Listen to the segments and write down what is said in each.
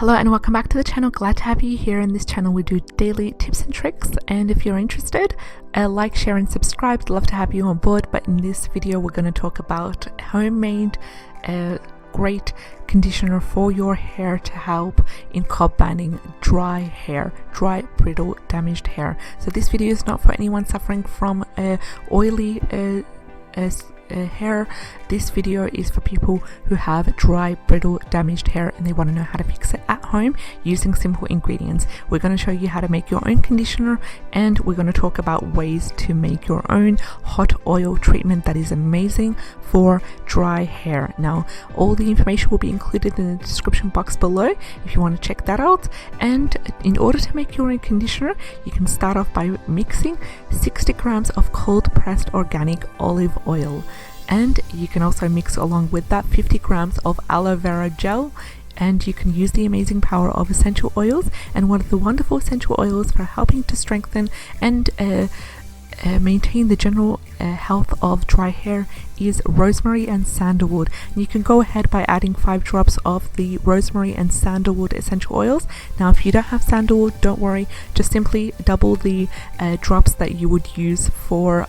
Hello and welcome back to the channel. Glad to have you here. In this channel we do daily tips and tricks, and if you're interested, like, share and subscribe. Love to have you on board. But in this video we're going to talk about homemade great conditioner for your hair to help in combating dry brittle, damaged hair. So this video is not for anyone suffering from oily hair. This video is for people who have dry, brittle, damaged hair and they want to know how to fix it at home using simple ingredients. We're going to show you how to make your own conditioner, and we're going to talk about ways to make your own hot oil treatment that is amazing for dry hair. Now, all the information will be included in the description box below if you want to check that out. And in order to make your own conditioner, you can start off by mixing 60 grams of cold pressed organic olive oil. And you can also mix along with that 50 grams of aloe vera gel, and you can use the amazing power of essential oils. And one of the wonderful essential oils for helping to strengthen and maintain the general health of dry hair is rosemary and sandalwood. And you can go ahead by adding 5 drops of the rosemary and sandalwood essential oils. Now if you don't have sandalwood, don't worry, just simply double the drops that you would use for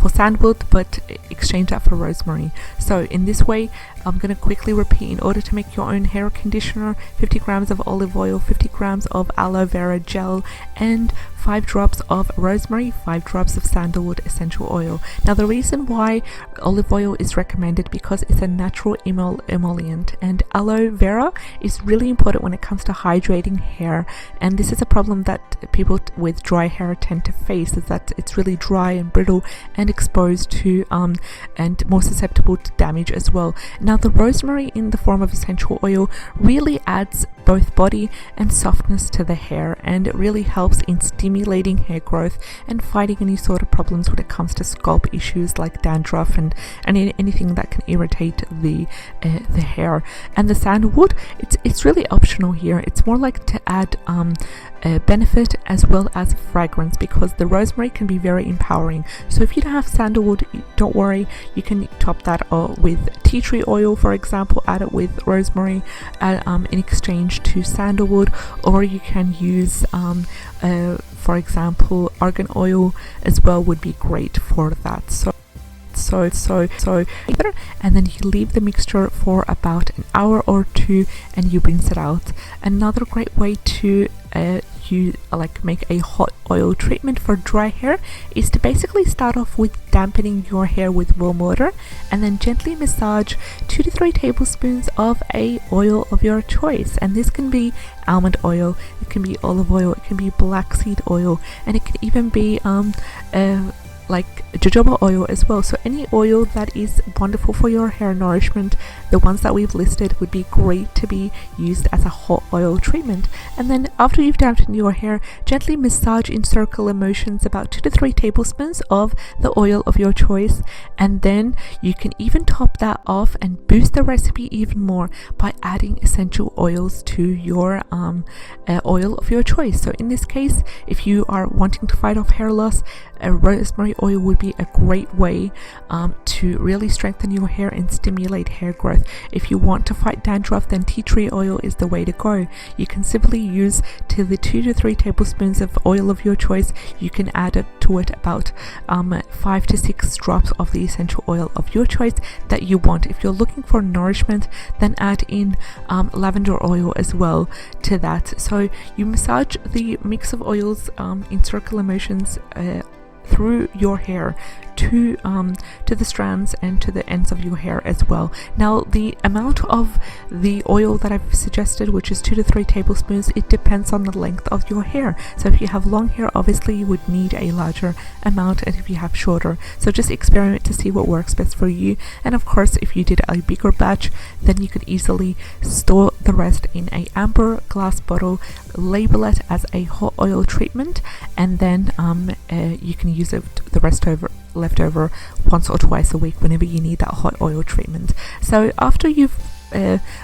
sandalwood, but exchange that for rosemary. So in this way, I'm going to quickly repeat. In order to make your own hair conditioner, 50 grams of olive oil, 50 grams of aloe vera gel, and 5 drops of rosemary, 5 drops of sandalwood essential oil. Now the reason why olive oil is recommended because it's a natural emollient, and aloe vera is really important when it comes to hydrating hair. And this is a problem that people with dry hair tend to face, is that it's really dry and brittle and exposed to and more susceptible to damage as well. Now the rosemary in the form of essential oil really adds both body and softness to the hair, and it really helps in stimulating hair growth and fighting any sort of problems when it comes to scalp issues like dandruff and anything that can irritate the hair. And the sandalwood, it's really optional here. It's more like to add benefit as well as fragrance, because the rosemary can be very empowering. So if you don't have sandalwood, don't worry, you can top that with tea tree oil, for example, add it with rosemary in exchange to sandalwood, or you can use for example, argan oil as well would be great for that. And then you leave the mixture for about an hour or two and you rinse it out. Another great way to make a hot oil treatment for dry hair is to basically start off with dampening your hair with warm water, and then gently massage 2 to 3 tablespoons of a oil of your choice. And this can be almond oil, it can be olive oil, it can be black seed oil, and it can even be like jojoba oil as well. So any oil that is wonderful for your hair nourishment, the ones that we've listed would be great to be used as a hot oil treatment. And then after you've dampened your hair, gently massage in circular motions about 2 to 3 tablespoons of the oil of your choice. And then you can even top that off and boost the recipe even more by adding essential oils to your oil of your choice. So in this case, if you are wanting to fight off hair loss, rosemary oil would be a great way to really strengthen your hair and stimulate hair growth. If you want to fight dandruff, then tea tree oil is the way to go. You can simply use to the 2 to 3 tablespoons of oil of your choice. You can add to it about 5 to 6 drops of the essential oil of your choice that you want. If you're looking for nourishment, then add in lavender oil as well to that. So you massage the mix of oils in circular motions through your hair to the strands and to the ends of your hair as well. Now the amount of the oil that I've suggested, which is 2 to 3 tablespoons, it depends on the length of your hair. So if you have long hair, obviously you would need a larger amount, and if you have shorter, so just experiment to see what works best for you. And of course, if you did a bigger batch, then you could easily store the rest in a amber glass bottle, label it as a hot oil treatment, and then you can use it the rest left over once or twice a week whenever you need that hot oil treatment. So after you've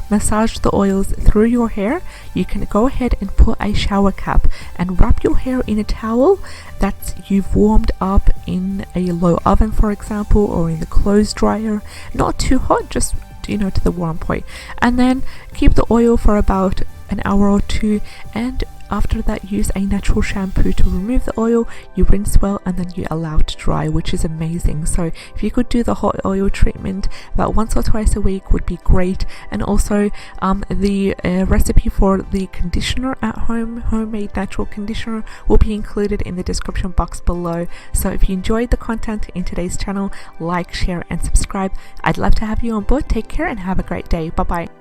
massage the oils through your hair, you can go ahead and put a shower cap and wrap your hair in a towel that you've warmed up in a low oven, for example, or in the clothes dryer. Not too hot, just to the warm point. And then keep the oil for about an hour or two, and after that use a natural shampoo to remove the oil. You rinse well and then you allow it to dry, which is amazing. So if you could do the hot oil treatment about once or twice a week would be great. And also the recipe for the conditioner at home, homemade natural conditioner, will be included in the description box below. So if you enjoyed the content in today's channel, like, share and subscribe. I'd love to have you on board. Take care and have a great day. Bye bye.